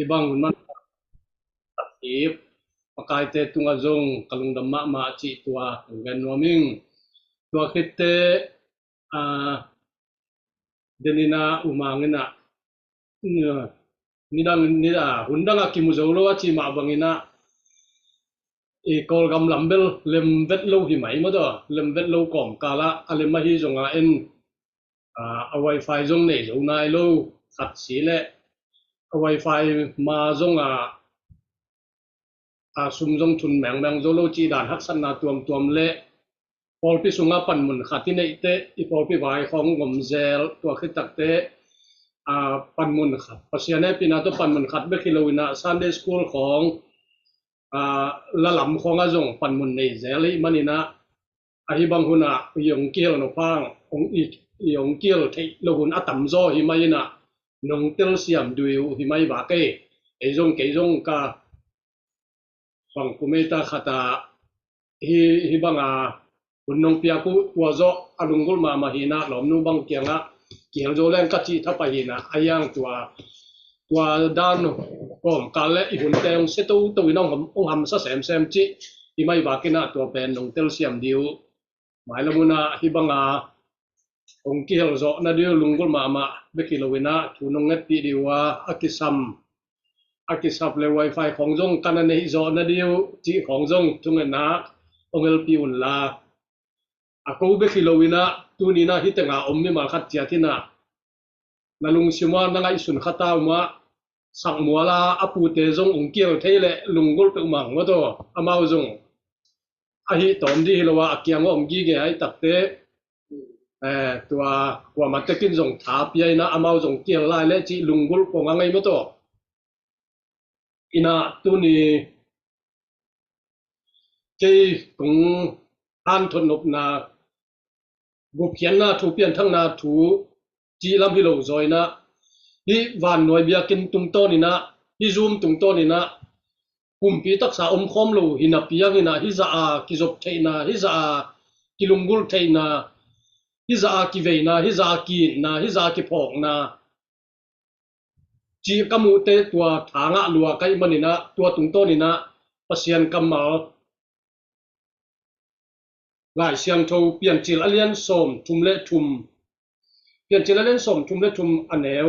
ibang man takip pakai te tunga zong kalung damma ma chi tua ngan noming tua kite denina umangina nidang nida hundang akimuzolo chi ma bangina ikol gam lambel lem vet lo hi mai ma do lem vet lo kom kala ale ma hi zonga en a wifi zong nei zo nai lo khat si le a wifi ma zonga sum zong thun meng zo lo chi dan hak san na tuam le pol pi sunga pan mun khati nei te I pol pi vai khong ngom zel tua khitak te pan mun khat pasiane pina to pan mun khat be khiloina Sunday school khong la lam khong a zong pan mun nei zeli manina ahi bang huna yong kiel no phang ong I yong kiel thei lo hun atam zo hi maina nong tel siam duiu hi mai ba ke e zong ka bang kumeta khata hi banga hunong piaku tua zo alungul ma mahina lom nu bang kianga kiel zo len ka chi thapahina ayang tua dan kom kale I hun teong setu to inong ong ham sa sem chi I mai ba kina tua pen nong tel siam diu mai lamuna hi banga ong kiel zo na diu lungul ma bekilowina thunong nget pi diwa akisap le wifi khong jong kanane zo na diu chi khong jong tungena ongel pi un la ako be khilowina tunina hitenga ommi mal khat chiatina nalung sima nanga isun khata ma sangmuala apute jong ongkiel theile lungul pe mang wato amau jong ahi tomdi hilowa akyang omgi ge ai takte tua kwa matekin jong thapia ina amau jong kiel lai le chi lungul ponga ngai mato ina tuni ke kung han thonop na bu phian na thu pian thang na thu chi lam hi lo zoina hi van noi bia kin tung to ni na hi zoom tung to ni na kumpi taksa khom lo hina piang ina hi za a ki zop theina hi za a ki lungul theina hi za a ki veina hi za ki na hi za ki phok na chi kamu te tua thanga lua kai manina tua tung to ni na pasian kamal lai siang tho pian chil alian som thumle thum pian chil alian som thumle thum aneu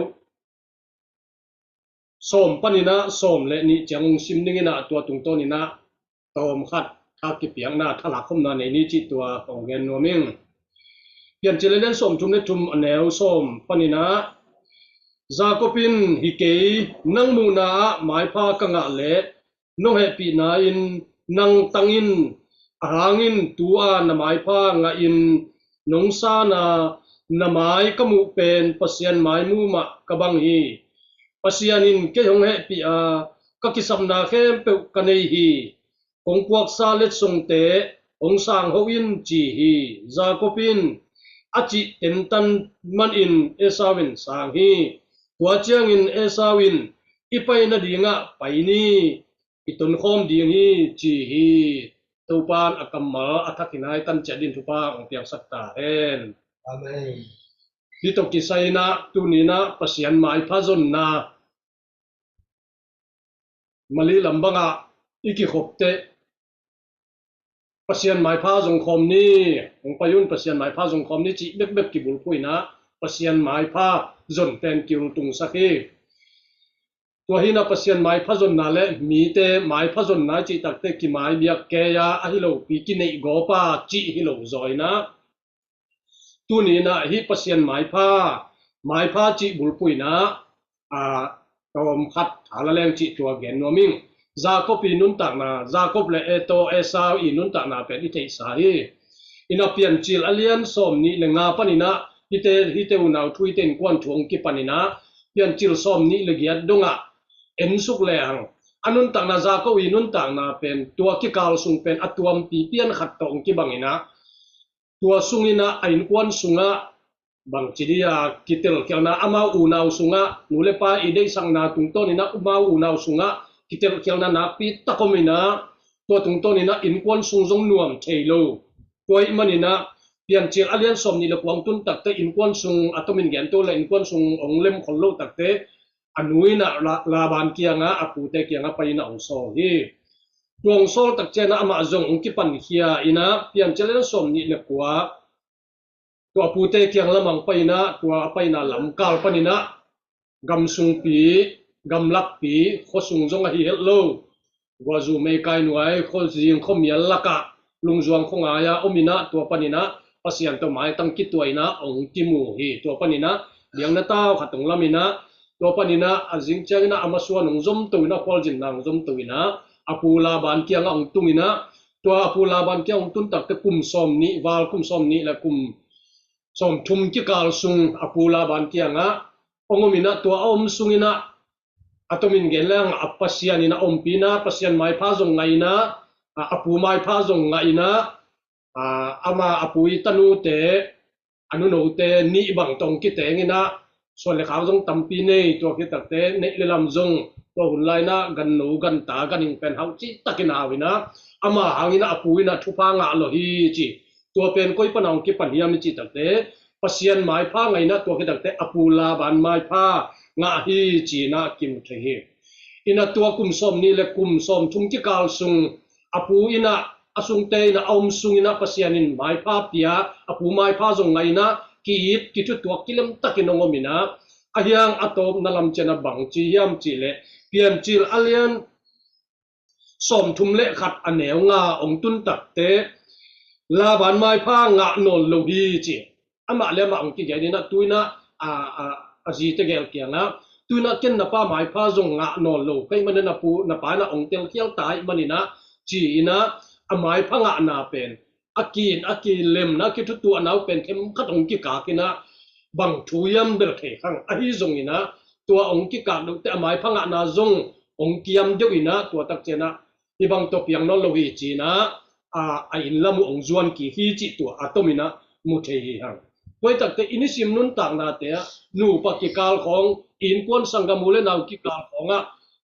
som panina som le ni changong sim ningina tua tung to ni na tom khat tha ki piang na thala khom na nei ni chi tua ongen noming pian chil alian som thumle thum aneu som panina zakopin hikei nangmu na mai pha kanga le no happy na in nang tangin arangin tua na mai pha nga in nongsa na namai kamu pen pasian mai mu ma kabang hi pasianin ke hong happy ka kisam na khem pe kanei hi ongpuak sa let songte ong sang hoin chi hi zakopin achi tentan man in esawin sang hi Wachiang in esawin ipai na dinga paini itun khom ding hi chi hi tupan akamal athakinai tan chadin thupa ong piang sakta hen amen ditoki saina tunina pasian mai phazon na mali lambanga iki khopte pasian mai pha jong khom ni ong payun pasian mai pha jong khom ni chi bek ki bul puina pasian mai pha zon ten kiung tung sakhi tua hina pasian mai pha zon na le mi te mai pha zon na chi takte ki mai biak ke ya ahilo pi ki nei go pa chi hilo zoina tuni na hi pasian mai pha chi bul puina tom khat thala leng chi tua gen noming Jacob inun tak na Jacob le eto Esau inun tak na pe ni thei sa hi ina pian chil alian som ni le nga panina hite unau thuiten kwan thuang ki panina pian chil som ni le giat donga en suk le ang anun tak na Jacob inun tak na pen tua ki kal sung pen atuam pi pian khat tong ki bangina tua sungina ain kwan sunga bang chidia kitel kelna ama unau sunga nulepa ide sangna tungto ni na umau unau sunga kitel kelna na pi takomina tua tungto ni na in kwan sungjong nuam theilo toi manina pian chil alian som ni le kwang tun takte in kwan sung atomin gen to le in kwan sung onglem khollo takte anuin na laban kia nga apute kia nga paina ong so hi tuang sol tak chena ama zong ong kipan hia ina pian chelen som ni le kwa to apute kia lamang paina to paina lamkal panina gamsung pi gamlak pi khosung zong hi hello wazu me kai nuai khol jing khomial laka lungzuang khonga ya omina to panina pasian to mai tang kitwaina ong timu hi to panina liang na taw khatung lamina to panina azing changna amaswa nong zom tuina kholjin nang zom tuina apula ban kia nga ong tumina to apula ban kia ong tun tak te kum som ni wal kum som ni la kum som thum ki kal sung apula ban kia nga ongomina to om sungina atomin gelang apasian ina ompina pasian mai pha zong ngaina apu mai pha zong ngaina ama apui tanu te anu no te ni bang tong ki te ngina so le khaw jong tampi nei to ki tak te nei le lam jong to hunlai na gan no gan ta gan ing pen hau chi takina wina ama hangina apuina thupa nga lo hi chi to pen koi panong ki paniam chi tak te pasian mai pha ngaina to ki tak te apula ban mai pha nga hi chi na kim the hi ina to kum som ni le kum som thum ki kal sung apu ina asung te na om sung ina pasianin mai pha pia apu mai pha jong ngaina ki tu to kilem takinongomina ahyang atom nalam chena bang chi yam chi le piam chil alian som thum le khat anew nga ong tun tak te la ban mai pha nga non lo hi chi ama le ma ong ki ge ni na tuina a ji te gel kia nga tuina ken na pa mai pha jong nga non lo kai man na pu na pa na ong tel kial tai manina chi ina amai pha nga na pen akin lem na ki tu anau pen them khatong ki ka kina bang thuyam ber the khang ahi zong ina tua ong ki ka do te amai phanga na zong ong kiam de ina tua tak chena ibang to piang no lo hi chi na a in lamu ong zuan ki hi chi tua atomina mu the hi hang koi tak te inisim nun tak na te nu pa ki kal khong in kon sangamule nau ki kal khonga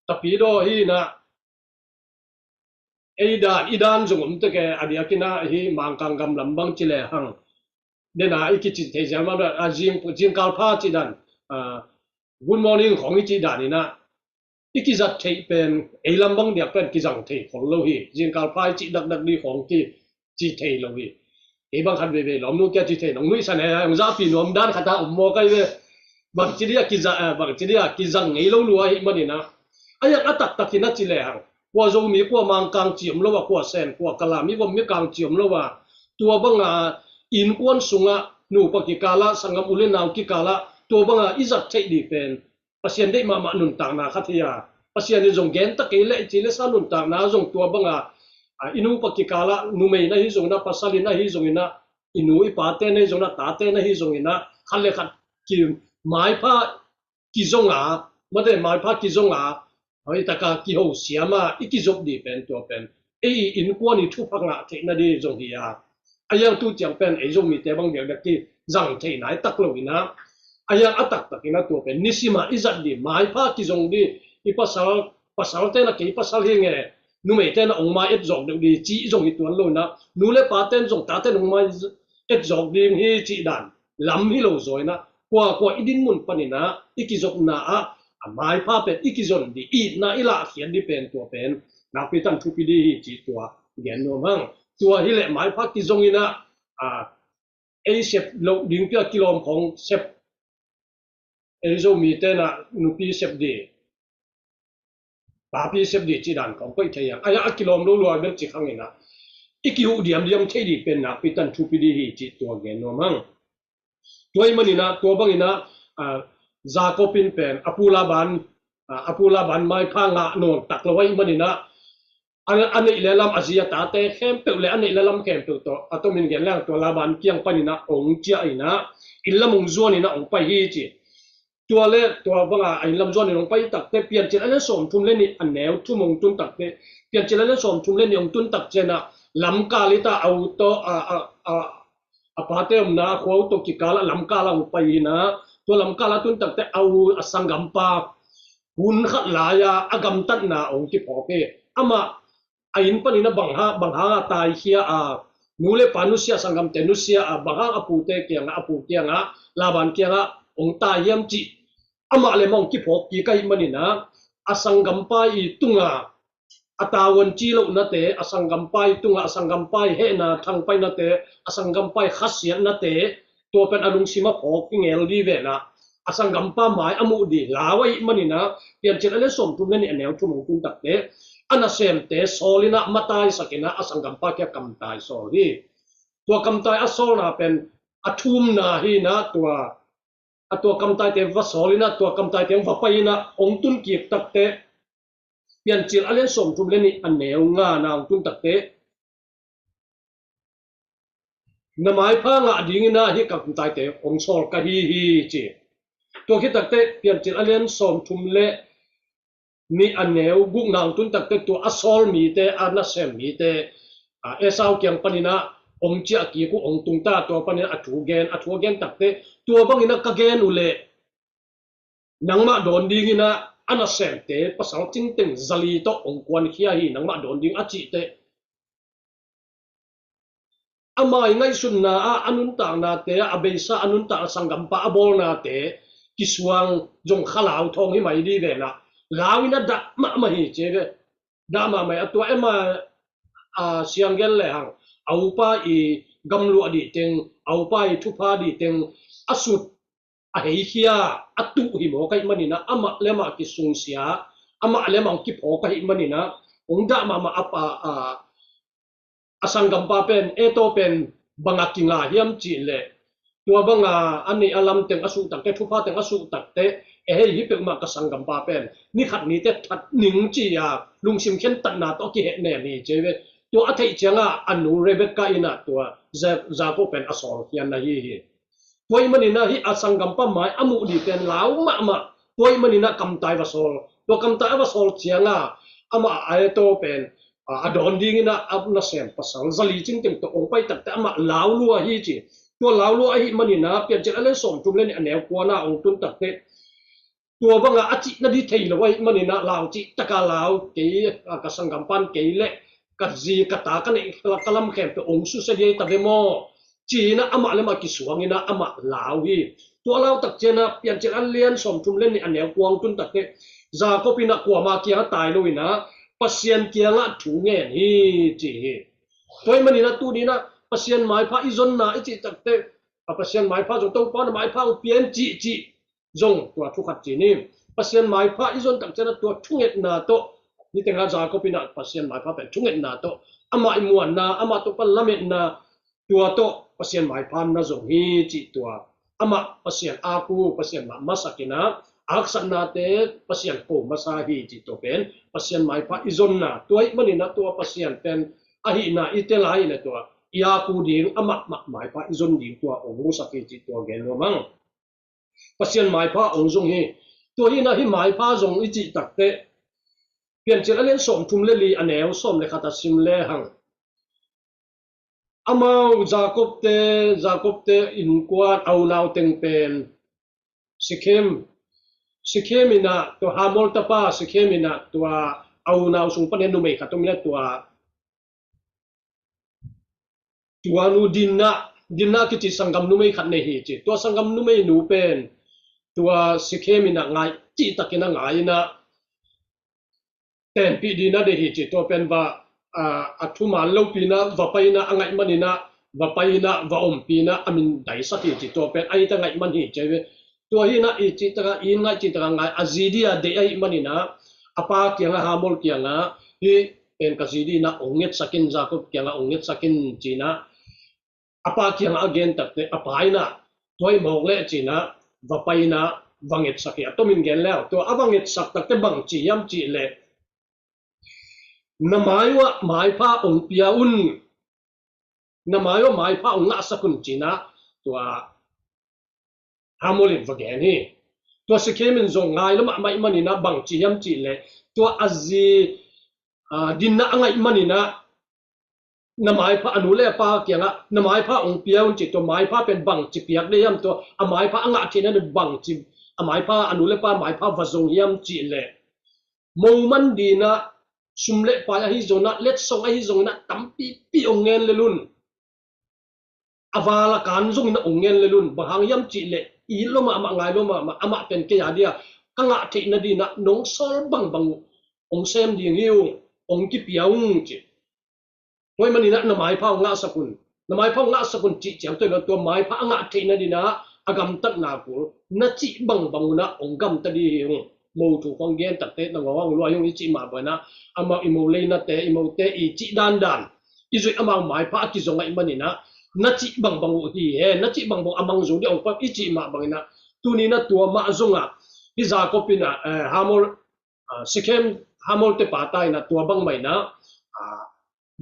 tapi do hi na idan zong te ke adia kina hi mangkang gam lambang chile hang dena ikichi te jama jing kalpa chi dan good morning khong chi dan ina ikizat thei pen ei lambang dia pen kijang thei khong lo hi jing kalpa chi dak ni khong ki chi thei lo hi e bang khan ve lom nu kya chi thei nong nui san he ang za pi nom dan khata mo kai ve bang chi dia kijang ngei lo lu hi manina aya atak takina chi le hang kwa zo mi kwa mang kang chiam lo wa kwa sen kwa kala mi wa mi kang chiam lo wa tua banga in kon sunga nu pa ki kala sangam ule naw ki kala tua banga izat thei di pen pasien dei ma nun tang na khathia pasien ni jong gen ta ke le chi le sa nun tang na jong tua banga inu pa ki kala nu mei na hi jong na pasali na hi jong ina inu I pa te ne jong na ta te na hi jong ina khale khat ki mai pha ki zonga made mai pha ki zonga hoi taka ki ho siama ikizop di pen to pen in kwani thu phanga the na di jong hiya ayang tu chiang pen e jong mi te bang de ki jang the nai tak lo ina ayang atak takina to pen nisima izat di mai pha ki jong di I pasal te na ki pasal hi nge nu me te na ong mai et jong de di chi jong hi tuan lo na nu le pa ten jong ta ten ong mai et jong di hi chi dan lam hi lo zoi na kwa idin mun panina ikizop na mai pha pe ikizon di I na ila khian di pen to pen na pi tan thu pi di chi tua gen no mang tua hi le mai pha ki zong ina a shep lo ding pia kilom khong shep e zo mi te na nu pi shep di pa pi shep di chi dan khong koi thaya aya kilom lo lo ber chi khang ina ikiu diam the di pen na pi tan thu pi di chi tua gen no mang toy manina to bang ina Zakopin pen apula ban mai pha nga non tak lawai manina ane lelam azia ta te khem pe le ane lelam khem pe to atomin gelang to laban kiang panina ong chia ina ilamung zoni na ong pai hi chi tuale to banga ilam zoni ong pai tak te pian chen ane som thum le ni anew thumong tun tak te pian chen ane som thum le ni ong tun tak chena lam kalita auto apate na kho to ki kala lam kala ong pai na to lam kala tun tak te au asangam pa hun khat la ya agam tat na ong ki phoke ama ain panina bangha tai hia nule panusia sangam tenusia bangha apu te kianga laban kianga ong ta yam chi ama le mong ki phok ki kai manina asangam pai tunga atawon chilo na te asangam pai tunga asangam pai he na thang pai na te asangam pai khasian na te to pen alung sima phok ki ngel di ve na asangam pa mai amu di lawai manina pian chen ale som tu ne anel tu mong tu tak te ana sem te solina matai sakina asangam pa kya kam tai soli to kam tai asol na pen athum na hi naตัวกำไตเต็มว่าสอลินะตัวกำไตเต็มว่าไปนะองตุนเกียกตักเตะเปลี่ยนจิตอะไรสมทุมเลนี่อันเหนียวง่านางตุนตักเตะนหมายพ้างะดิ่งนะที่กำไตเต็มองสอลกะฮีจีตัวคิดตักเตะเปลี่ยนจิตอะไรสมทุมเลนี่อันเหนียวบุกนางตุนตักเตะตัวอัสอลมีเตะอันนัสเซมมีเตะเอสาวเกียงปนินะองเจ้ากีกูองตุงตาตัวปนินะอัฐูเกนตักเตะตัวบางอินะกะเกนอุเลนังมาโดนดิ่งนะอันนั้นเซมเตะภาษาจริงตึงจลีโตองควันขี้ฮีนังมาโดนดิ่งอจิเตะอามาไงสุนนะอันุนตางนาเตะอเบซ่าอันุนตางสังกัมปะอบอลนาเตะกิสวงจงขลาวทองให้ไม่ดีเลยนะลาวินะดะมาฮีเจเวดะมาไม่ตัวเอ็มาเสียงเกลเลยฮังเอาป้าอีกำลัวดีเต็งเอาป้าอีทุพาดีเต็งอสุดอเฮียอตุหิโมกัยมันนี่นะอามาเลมากิสุงเสียอามาเลมังกิพอกัยมันนี่นะองดะมาอัปอสังกัมปะเป็นเอโตเป็นบังอากิงาเฮียมจีเลตัวบังอาอันนี้อลัมเต็งอสุตักเตทุพาเต็งอสุตักเตฮิเป็กมากสังกัมปะเป็นนี่ขัดนี้เตทัดหนิงจียาลุงชิมเข็นตันนาตอกิเหแน่นี่เจเวตัวอธิเจงะอนุเรเบกาอินะตัวซาโกเป็นอสอลเฮียนนะฮีตัวมันนี่นะฮิอสังกัมปะหมายอมุดีเป็นลาวมาตัวมันนี่นะกำไตวาโซลตัวกำไตวาโซลเจียงะอามาไอโตเป็นอดอนดิ่งนะอับนาเซมภาษาจลีจริงๆตัวองไปตักแต่อามาลาวลัวฮีจีตัวลาวลัวฮิมันนี่นะเปลี่ยนจากอะไรสมจุมเล่นอันแนวกว่านะองตุนตักเตตัวบางอาจินาดีเทยเลยว่ามันนี่นะลาวจิตะกาลาวเกี่ยกสังกัมปันเกี่ยเละกัดจีกัตตากันเอกกลัมเข้มตัวองสุเสียตะเวโมจีนะอามาเลมากิสวงนี่นะอามาลาวฮีตัวลาวตักเจนะเปลี่ยนจากอันเลียนสมจุมเล่นอันแนวกวางตุนตักเตจาก็ปีนักกว่ามาเกี่ยตายเลยนะปัสเซียนเกี่ยงะถูเงี้ยฮีจีตัวมันนี่นะตัวนี้นะปัสเซียนหมายพระอิจนนะอิจิตักเตปัสเซียนหมายพระจงต้องป้อนหมายพระเปลี่ยนจีจงตัวทุกขัดจีนี่ปัสเซียนหมายพระอิจนตักเจนะตัวทุเงตนาโตนี่แต่งจาก็ปีนักปัสเซียนหมายพระเป็นทุเงตนาโตอามาอิมวนนาอามาตุปัลละเมตนาตัวโตปัสเซียนหมายพระนะจงฮีจีตัวอามาปัสเซียนอากูปัสเซียนมาสักินะอักษณะเตปัสเซียนโกมาซาฮีจิตโตเป็นปัสเซียนหมายพระอิจนนาตัวมันนี่นะตัวปัสเซียนเป็นอหินาอิเตลายเลยตัวยาคูดิงอามาหมายพระอิจนดิงตัวองค์สักจิตตัวเกลมังปัสเซียนหมายพระองค์จงฮีตัวนี้นะที่หมายพระจงอิจิตักเตเปลี่ยนจากเล่นสมทุมเลลีอันแนวสมเลขาตัดสิมเลหังอามาจากบเตอินกวาดเอานาวเต็งเป็นสิเคมินะตัวฮามอลตาปาสิเคมินะตัวเอานาวสุงปนันนุเมฆตัวมินะตัวนูดินนะกิจสังกัมนุเมฆขัดเนหิจิตัวสังกัมนุเมนูเป็นตัวสิเคมินะไงจิตตะกินะไงนะแต่ปีดีนะเดหิจิตัวเป็นว่าอัตุมาเลวปีนะว่าไปนะอังไงมันนี่นะว่าไปนะว่าปีนะอามินไดสักจิตัวเป็นไอ้ตั้งไงมันหิเจเวตัวนี้นะจิตระอินไงจิตระไงอาจีดีอะเดไอ้มันนี่นะอาปาเกี่ยงฮามอลเกี่ยงนะที่เป็นกจีดีนะองเงตสักินจากบเกี่ยงองเงตสักินจีนะอาปาเกี่ยงอาเกนตัดเนี่ยอาปายนะตัวไอ้มองเละจีนะว่าไปนะวังเงตสักิตัวมินเกนแล้วตัวอาวังเงตสักตัดแต่บังจียมจีเละนหมายว่าหมายพระองค์เปียอุนนหมายว่าหมายพระองค์อาสกุลจีนะตัวฮามอลินวะแกนี่ตัวสเคมินจงไงแล้วมาไม่มันนี่นะบังจียมจีเลยตัวอาจีดินนะไงมันนี่นะนหมายพระอนุเลปาเกี่ยงะนหมายพระองค์เปียอุนจีตัวหมายพระเป็นบังจีเปียกได้ยมตัวหมายพระอ่างจีนั้นบังจีหมายพระอนุเลปาหมายพระวะจงยมจีเลยมูมันดีนะสุมเละปายฮิโซนะเล็ดส่งฮิโซนะตั้มปีองเงินเลยลุน awala kan zung na ongel lelun bahang yam chi le I lo ma ngai lo ma ama pen ke ya dia kanga the na di na nong sol bang ong sem ding hiu ong ki piaung chi toy mani na mai phao nga sakun na mai phao nga sakun chi chang toy lo to mai pha nga the na di na agam tak na ku na chi bang na ong gam ta di hiu mo tu kong gen tak te na ngawang lo yung chi ma ba na ama imo le na te imo te I chi dan izui amang mai pha ki zonga imani na na chi bang hi he na chi bang amang zo di ong pa ichi ma bangina tuni na tua ma zonga hi za ko pina hamol sikem hamol te patai na tua bang mai na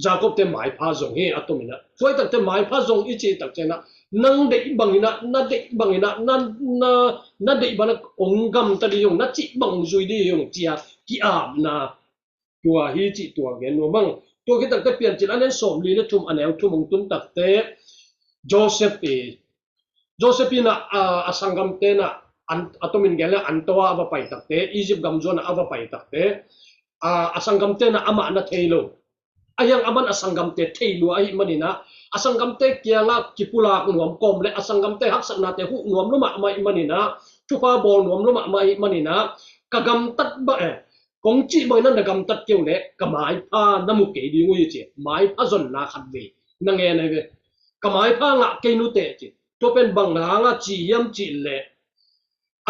Jacob te mai pha zong he atomina foi tak te mai pha zong ichi tak chena nang de bangina na de bangina na de bana ongam ta di yong na chi bang zui di yong chia ki am na tua hi chi tua gen no bangตัวคิดตั้งแต่เปลี่ยนจิตอันนั้นสมลีและทุ่มอันแนวทุ่มงตุนตักเตโจเซปีน่ะสังกัมเตน่ะอัตมินเกลอันตัวอวไปตักเตอียิปต์กัมโจน่ะอวไปตักเตสังกัมเตน่ะอามาน่ะเทโลอายังอามันสังกัมเตเทโลไอ้มันนี่นะสังกัมเตเกียงะกิปุลากหนวมกอมและสังกัมเตหักสักนาเตหุหนวมลุมะมาไอ้มันนี่นะทุพาบอลหนวมลุมะมาไอ้มันนี่นะกะกัมตัดบะkong chi boy nan dagam tat keu le kamai pha namu ke di ngui chi mai pha zon na khat ve na nge na ve kamai pha nga ke nu te chi to pen bang na nga chi yam chi le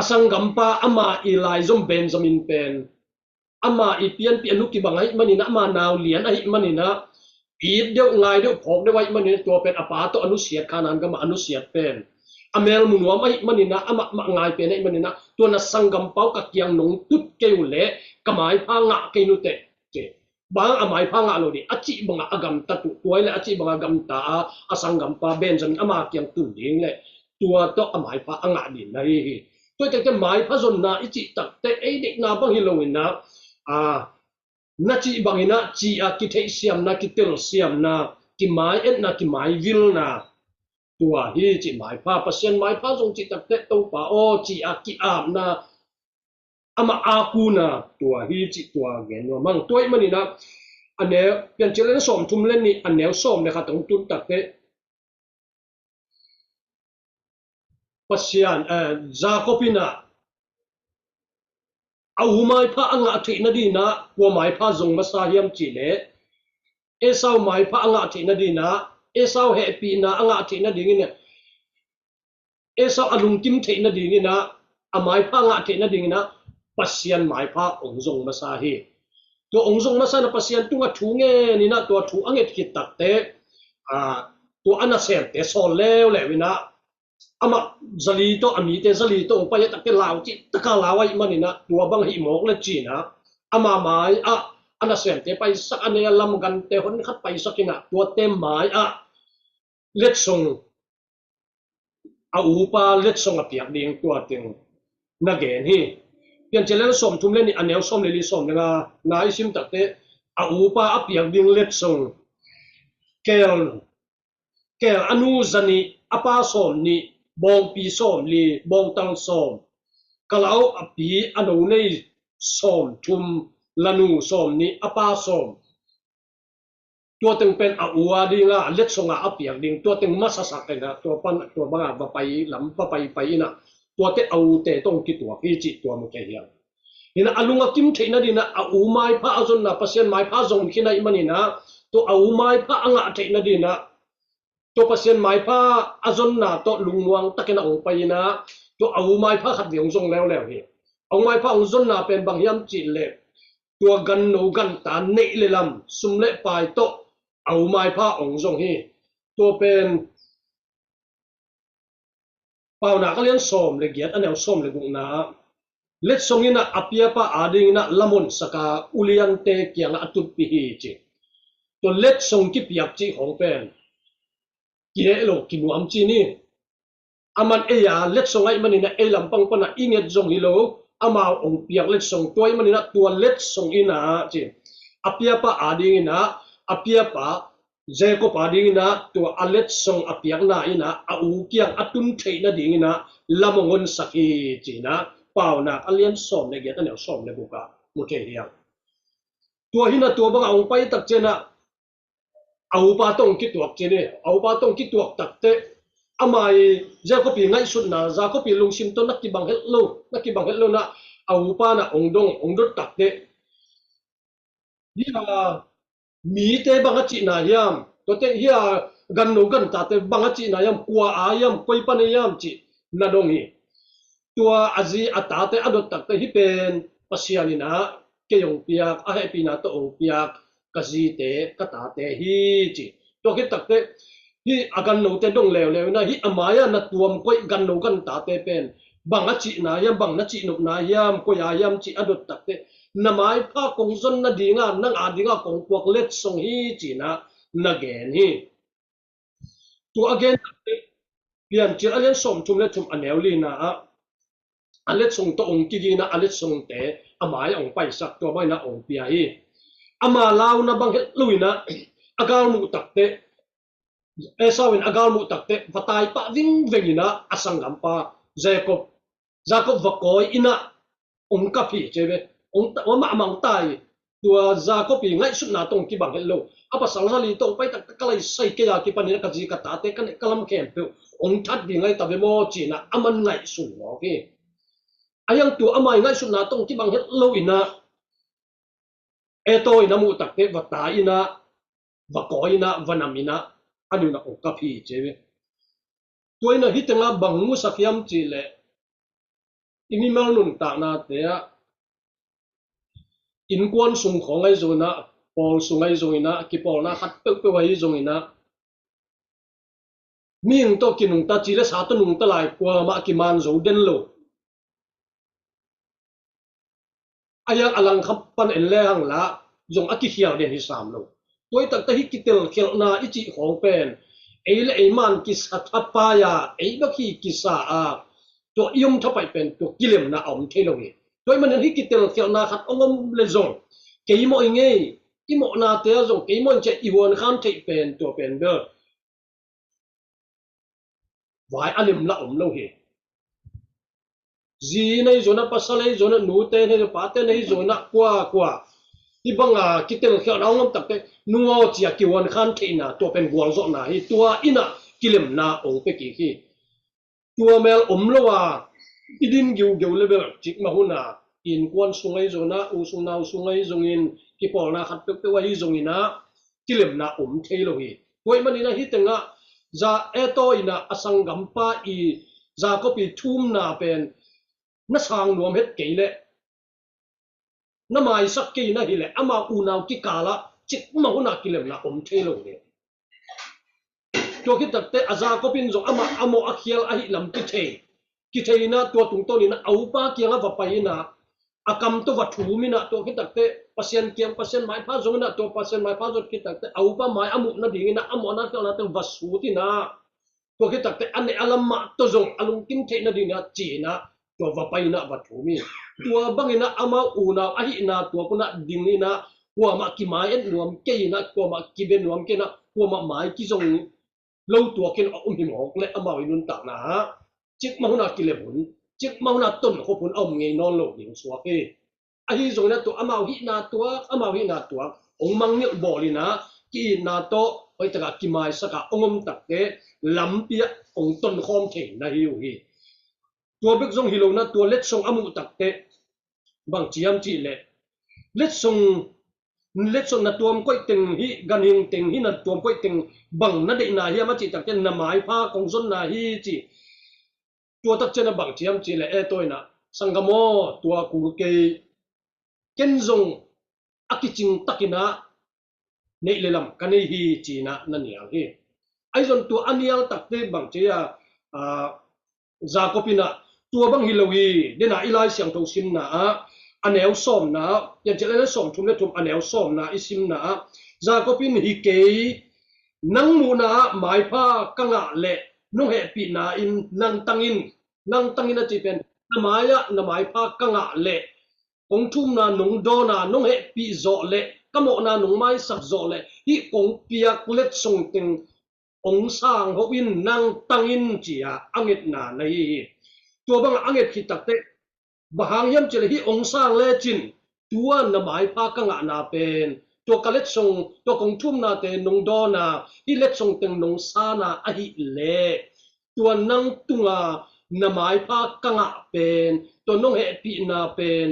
asangam pa ama ilai zom benjamin pen ama ipian pi anu ki bangai manina ama naw lian ai manina pi deu ngai deu phok deu ai manina to pen apa to anu siat khanan ga ma anu siat pen amel munwam ai manina ama ngai pen ai manina to na sangam pau ka kyang nong tut keu le kamai pha nga ke nu te che bang amai pha nga lo di achi banga agam ta tu toy le achi banga gam ta asangam pa benjamin ama kyang tu ding le tua to amai pha anga din nai toy te mai pha zon na ichi tak te ei dik na bang hi lo na na chi bangina chi a ki thei siam na ki tel siam na ki mai et na ki mai vil na tua hi chi mai pha pasien mai pha zong chi tak te to pa o chi a ki am na ama akuna tua hi chi tua gen no mang toy manina ane pian chelen som thum len ni anel som le kha tong tun tak te pasian Jacobina au mai pha anga the na di na ko mai pha zong ma sa hiam chi le Esau mai pha anga the na di na Esau happy na anga the na di ni Esau alung kim the na di ni na amai pha anga the na di na pasian mai pha ongjong ma sa hi to ongjong ma sa na pasian tunga thu nge ni na to thu anget ki tak te to ana sem te sol lew le wina ama zali to ami te zali to pa ya tak te law chi taka lawai manina to bang hi mok le chi na ama mai ana sem te pai sak ane lam gan te hon khat pai sakina to te mai let song upa let song a piak ding to ting na gen hi pian chelen som thum le ni anel som le li som na nai sim tak te upa a piak ding let song kel anu zani apa som ni bong pi som li bong tang som kalau api anu nei som thum lanu som ni apa som tua teng pen uwa dinga let songa apiak ding tua teng masasak na tua pan tua banga ba pai lam pa pai ina tua te au te tong ki tua ki chi tua mu ke hiam ina alunga kim theina dina au mai pha azon na pasien mai pha zong khina imanina to au mai pha anga theina dina to pasien mai pha azon na to lungwang takena ong paina to au mai pha khat diong zong lew hi ong mai pha ong zon na pen bang hiam chi le tua gan no gan ta nei le lam sum le pai to au mai pha ong zong hi to pen pau na ka lian som le giat anel som le gung na let songina apia pa ading na lamon saka ulian te kyang atut pi hi chi to let song ki piak chi hong pen ki elo ki nuam chi ni aman eya let song ai manina e lampang pa na inget zong hilo ama ong piak let song toy manina tua let song ina chi apia pa ading ina apia pa Jacob ading ina tua alet song apiak na ina au kyang atun thei na ding ina lamongon saki chi na pau na alien som le get anel som le buka mu the hiang tua hina tua bang ong pai tak chena เอาปาตงกิตัวเจเนเอาปาตงกิตัวตักเตอามายจะก็ปีไงสุดนะจะก็ปีลงชิมต้นนักกีบังเฮลโลนะเอาปานะองดงตักเตฮียมีเตบังจินายามตัวเตฮียกันโนกันตาเตบังจินายามกัวอายามคุยปันยามจินาดงฮีตัวอาจีอัตาเตอดตักเตฮิเป็นปัสยานินะเกยงเปียกอาเฮปีนาโตองเปียกกะจีเตกะตาเตฮีจิตัวคิดตักเตฮีอากันโนเตดงเลวนะฮีอามายานัตวมคุยกันโนกันตาเตเป็นบังจินายามบังนัจินุนายามคุยอายามจิอดตักเตนาไม้ผ้ากงซนนาดีงานังอาดีงากงพวกเล็ดทรงฮีจีนะนาเกนฮีตัวอเกนเปลี่ยนจีอันเล็ดสมชุมเล็ดชุมอันเนวลีนะอันเล็ดทรงตัวองค์กีนะอันเล็ดทรงเตะอาหมายองไปสักตัวไม่นะองเปียฮีอามาลาวนะบังเฮลุยนะอากาลมุตักเตสาวินอากาลมุตักเตฟตายปะวิ่งเวงินะอสังกัมปะเจคอบวกอยอินะองกับพี่เจเวองว่ามามังตายตัวซาก็ปีง่ายสุดนาตรงที่บังเฮลโลอาภาษาลีตรงไปตักกะไลใส่เกียร์ที่ปันนี้ก็จีกตาเตกันกะลำแคมเปองทัดดีง่ายตาเวโมจีนะอามันง่ายสุดโอเคอายังตัวอามัยง่ายสุดนาตรงที่บังเฮลโลอินะโตอินะมุตักเตวตาอินะวกอยนะวนามินะอันนี้นะองกับพี่เจเวตัวอินะฮิตงาบังมุสักยามจีเลอิมิมัลนุนตานาเตะอินกวนสุงของไอโซนะปอลสุงไอโซนะกิปอลนะขัดเปไว้โซนะมีงโตกินุงตาจีเลสาตนุงตะไลกว่ามากิมันโซเดนโลอายังอลังคับปันเอลเลหังละจงอากิเขียวเดนที่สามโลตัวตักตะฮิกิเตลเขียวนาอิจิของเป็นเอเลเอมันกิสทัพปายาเอบักฮีกิสาอาตัวยุมทับไปเป็นตัวกิเลมนาอมเทโลเงตัวมันฮิกิเตลเขียวนาขัดองมเลจงเกี่ยโมเงยที่โมนาเตะจงเกี่ยโมจะอีวันขันเทเป็นตัวเป็นเด้อวายอันนี้มละอมโลเฮจีในโซนปัสสาวะโซนนูเตในปาเตในโซนกว่าที่บังอากิเตลเขียวนาองมตักเตนัวจีกิวันขันเทน่ะตัวเป็นกวางโซนาฮีตัวอินะกิเลมนาองเปกิฮีตัวเมลอมโลวาอิดินกิวเลเบลจิกมาหุนาอินกวนสุงไอโซนะอุสุนาสุงไอโซงินกิปอลนาขัดเปไว้โซงินะกิเลมนาอมเทโลฮีตัวมันนี่นะฮิตงะจาโตอินะอสังกัมปะอีจาก็ปีทุ่มนาเป็นนัสางนวมเฮ็ดเกยเลน้ำไม้สักเกยนะฮิเลอามาอูนาวกิกาละจิกมาหุนากิเลมนาอมเทโลฮีตัวคิดตักเตอาจาก็เป็นจงอาโมอาเคียลอาหิลำกิเทนะตัวตุงต้นนี่นะเอาป้าเกียงอาวับไปนะอากรรมตัววัตถุมินะตัวคิดตักเตปัสยันเกียงปัสยันไม้พาจงนะตัวปัสยันไม้พาจงคิดตักเตเอาป้าไม้อามุนะดีนะอาโมนะเกียงนะตัววัสดุที่นะตัวคิดตักเตอันนี้อาลัมมาตัวจงอาลุงกินเทนะดีนะจีนะตัววับไปนะวัตถุมิตัวบังนะอามาอูนะอาหินะตัวพนะดิ่งนี่นะหัวมากิไม้เอ็นรวมเกยนะหัวมากิเบนรวมเกยนะหัวมาไม้กิจงเราตัวกินหิมหอกและอามาวินุนตักนะจิกมาหุนากิเลบุนจิกมาหุนาต้นขบุนเอาเงยนอนโลกหญิงสวะเอไอ้ที่ตรงนั้นตัวอามาวินาตัวองมังเนี่ยบอกเลยนะกีนาโตไปตะกิมายสกะองมตักเตลำเปียองต้นคอมเถนะฮิวฮีตัวเบกซงฮิโลนะตัวเล็ดทรงอามุตักเตบางจียมจีเล็ดทรงนะตัวมก้อยตึงฮิกันหิงตึงฮินะตัวมก้อยตึงบังนะเดนาฮิมาจิตักเตนะหมายผ้ากงซนนาฮิจีตัวตักเจนะบางจียมจีเลตัวนะสังกโมตัวกูเกยเกนซงอากิจิงตักินะเนเลลัมกันฮิจีนะนั่นอย่างฮีไอจนตัวอันนี้ตักเตบางจียจาโกปินะตัวบางฮิโลวีเดน่าอิไลเสียงทงซิมนะอันเอลส้มนะอย่างเช่นเล่นส้มทุ่มเล่นทุ่มอันเอลส้มนะอิซิมนะจาโกปินฮิเกยนังมูนะหมายผ้ากังอะเละนุ่งเหปีนาอินนังตังอินนะจีเป็นนหมายะนหมายผ้ากังอะเละองทุ่มนะนุ่งโดนะนุ่งเหปีโจเละกะโมนะนุ่งไม้สักโจเละฮิกงเปียกเล็ดส่งติงองสร้างหวินนังตังอินจียอังเอ็ดนาในตัวบางอังเอ็ดขิดตักเตบางยามเจริญองสร้างเลจินตัวนหมายผ้ากังอะนาเป็น ตัวกะเล็ดทรงตัวกงทุ่มนาเตนงดอนาฮิเล็ดทรงเต็งนงซานาอหิเลตัวนังตุงานามายพากังะเป็นตัวนงเฮปีนาเป็น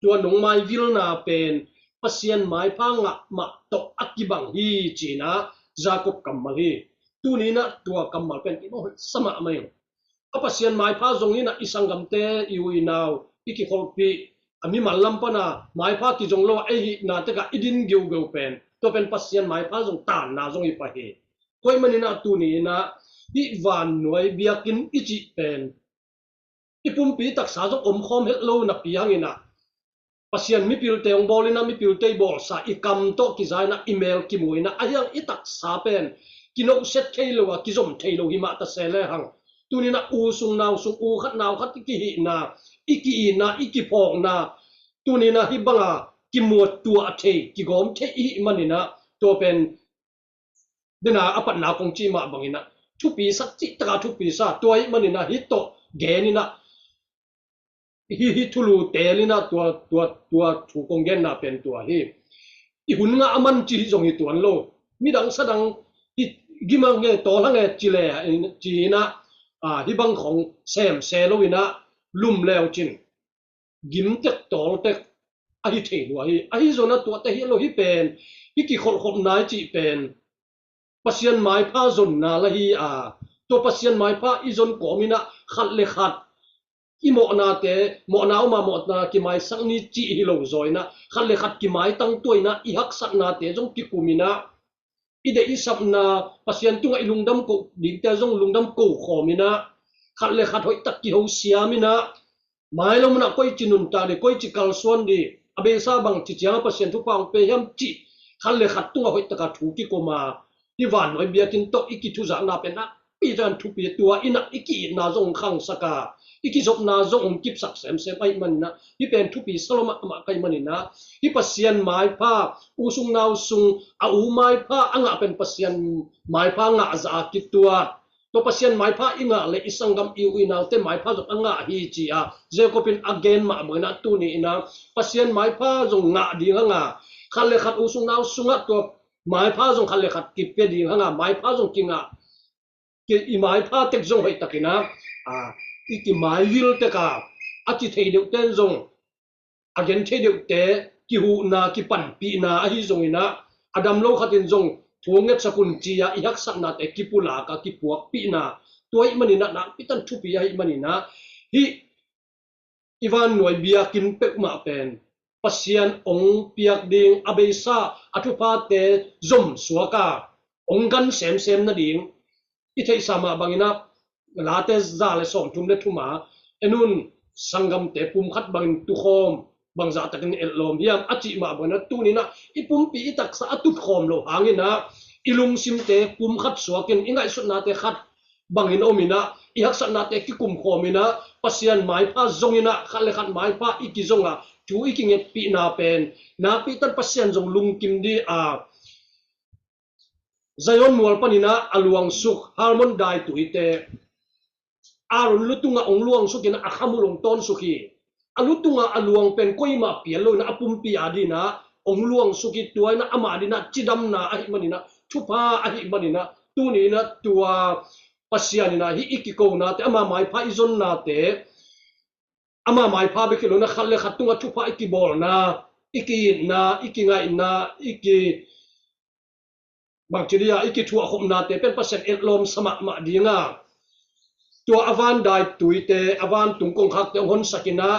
ตัวนงไมวิลนาเป็นปัสยันไม้พางะมาตกอักิบังฮีจีนะจากบกัมมาลีตัวนี้นะตัวกัมมาเป็นที่มันสมะไม่ปัสยันไม้พาตรงนี้นะอิสังกัมเตยูอินาวอิกิคอลปีอามีมันลำปนาไม้พาที่จงโลไอหินาเตกะอิดินเกียวเกียวเป็นตัวเป็นปัสยันไม้พาตรงตานนาจงอิปะเฮก็มันนี่นะตัวนี้นะอีวานหน่วยเบียกินอิจิเป็นอีปุ่มปีตักษาจงอมคอมเฮลโลนักปีหังอินะปัสยันมิพิลเตองบอลินะมิพิลเตบอลซาอีกัมโตกิจายนะอีเมลกิมวยนะอายังอีตักษาเป็นกินอกเซตเทโลวะกิจมเทโลหิมะตะเซเลหังตัวนี้นะอูซุงนาวซุงอูขัดนาวขัดอิกิหินาอิกิอินาอิกิพองนาตัวนี้นะฮิบังากิมวดตัวเทกิกอมเทอีมันนี่นะตัวเป็นเดนาอปัตนาคงจีมาบังอินะทุปีสักจิตราทุปีซาตัวมันนี่นะฮิโตเกนี่นะฮิทุลูเตลินะตัวถูกงเกนนะเป็นตัวฮิอีหุ่นงะอมันจีจงฮิตัวโลมีดังสะดังกิมังเงโตลังเงจิเลจีนะฮิบังของแซมเซโลวินะลุ่มแล้วจินกิมเต็กโตเต็กอหิเทนัวฮิอหิโซนะตัวเตฮิโลฮิเป็นฮิกิคนคนนายจีเป็นปัสยันไม้ผ้าจนนาละฮีตัวปัสยันไม้ผ้าอีจนก่อมินะขัดเลขัดอีโมนาเตโมนาอุมาโมนากิไม้สังนิจีฮิโลจอยนะขัดเลขัดกิไม้ตั้งตัวนะอีฮักสักนาเตจงกิกุมินะอีเดอีสับนาปัสยันตุงไอลุงดำกูดิงเตจงลุงดำกูขอมินะขัดเลขัดหอยตักกิโฮเสียมินะไม้ลงนะก้อยจินุนตาเดก้อยจิกัลส่วนดีอเบซาบังจิจางปัสยันทุกฟังเปยมจิขัดเลขัดตุงหอยตักถูกิโกมาที่วานหน่อยเบียกินโตอีกิทุจากนาเป็นนะปีจันทุปีตัวอินะอีกินาจงขังสกาอีกิจบนาจงกิบสักเซมไอมันนะที่เป็นทุปีสโลมามาไกมันนี่นะที่ปัสยันไม้ผ้าอุสุงนาวสุงอูไม้ผ้าอ่างเป็นปัสยันไม้ผ้างะจากกิตัวตัวปัสยันไม้ผ้าอิงะเลอิสังกัมอิวอินาวเตไม้ผ้าจงอ่างฮีจีเจก็เป็นอเกนมาเหมือนนะตัวนี้นะปัสยันไม้ผ้าจงงะดีงะขันเลขัดอุสุงนาวสุงตัวไม้ผ้าจงขันเลขัดกิบเปดีงะไม้ผ้าจงกิงะกิอีไม้ผ้าเต็กจงให้ตะกินะอีกิไม้วิลเตกาอาจิเทเดียวเต้นจงอาเกนเทเดียวเตกิหูนากิปันปีนาอหิจงอินะอดัมโลขัดินจงทวงเงสกุลจียาอิฮักสักนาเตกิปุลากากิปวกปีนาตัวอิมันนี่นะปิตันทุปียาอิมันนี่นะฮิอีวานหน่วยเบียกินเป็กมาเป็นปัสยันองเปียกดิงอเบซาอทุพาเตจมสวกาองกันเซมนาดิงอิเทสามาบังอินะลาเตซาเลสอมทุมเลทุมาเอนุนสังกัมเตปุมขัดบังตุคอมบางจากตะกินเอลอมฮิมอจิมาบังนะตูนี่นะอีปุมปีอิตักษาตุคอมโลหางินะอิลุงซิมเตปุมขัดสวกินอิงไงสุดนาเตขัดบังอินโอมินะอิฮักสักนาเตกิกุมคอมินะปัสยันไม้ผ้าจงอินะขัดเลขัดไม้ผ้าอิกิจงจูอีกิเงปีนาเป็นนาปีตันปัสยันจงลุงกิมดีใจยอนมัวปนินะอลวงสุขฮาร์มอนได้ตุยเตอารุนลุตุงองลวงสุกินะอาขมุลงต้นสุขีอลุตุงอลวงเป็นก้อยมาเปียโลนะอปุมปีอาดีนะองลวงสุกิตัวนะอามาดีนะจิดัมนะอหิมันินะทุพาอหิมันินะตูนี้นะตัวปัสยันนะฮิอิกิโกนะแต่อามาไม้พาอิจนนะเตอามาไม้พาไปกิโลนะขัดเลขัดตุงทุพาอิกิบอลนะอิกินะอิกิไงนะอิกิบางทีเนี่ยอีกทั่วขมนาเตเป็นเปอร์เซ็นต์เอลอมสมัครมาดีงาตัวอวันได้ตุยเตอวันตุงกงคักเตองหนสักินะ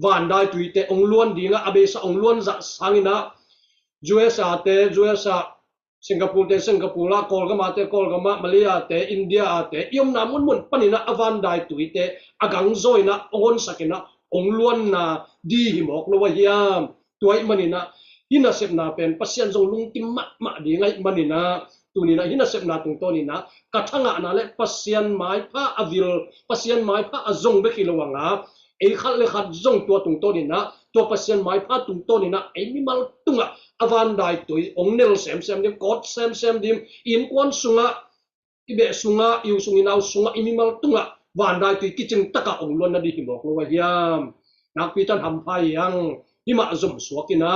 วันได้ตุยเตองล้วนดีงาอเบสองล้วนจะสังนะจูเอสอาเตจูเอสอาสิงคโปร์เตสิงคโปร์ละกอลกามาเตกอลกามามาเลเซียเตอินเดียเตยมนามุนมุนปนินะอวันได้ตุยเตอากังโซยนะองหนสักินะองล้วนนะดีหิมอกโลวะฮิยามตัวอิมันนี่นะฮินาเซปนาเป็นปัสยันจงลุงติมมาดีไงมันนี่นะตัวนี้นะฮินาเซปนาตรงตัวนี้นะกระทั่งอ่ะนะเละปัสยันไม้ผ้าอวิลปัสยันไม้ผ้าจงเบกิโลวังนะไอ้ขัดเลยขัดจงตัวตรงตัวนี้นะตัวปัสยันไม้ผ้าตรงตัวนี้นะไอ้มีมาตุงอ่ะอวันได้ตัวองเนลเซมดิมกอดเซมดิมอินควันสุงอ่ะอิเบสุงอ่ะอิวสุงินาวสุงอ่ะอิมีมาตุงอ่ะวันได้ตัวกิจงตะกะองล้วนนะดีหิมอกโลวะยามนักพิจารณาทำไพ่ยังหิมะจมสวกินะ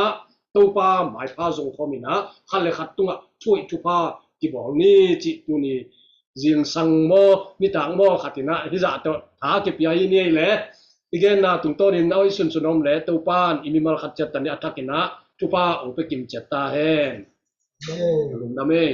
ตัวป้าหมายพาส่งคอมินะขันเลยขัดตุงช่วยทุพาที่บอกนี่จิตุนี่เจียงสังโมนิต่างโมขัดนะที่จะตัวหาเก็บยานี่แหละอีกนะตุงตัวนี้น้อยสุนนมแหละตัวป้าอิมิมัลขัดจัดตันนี่อัตกินะทุพาอุปกิมจัตตาเฮนลุงดำเอง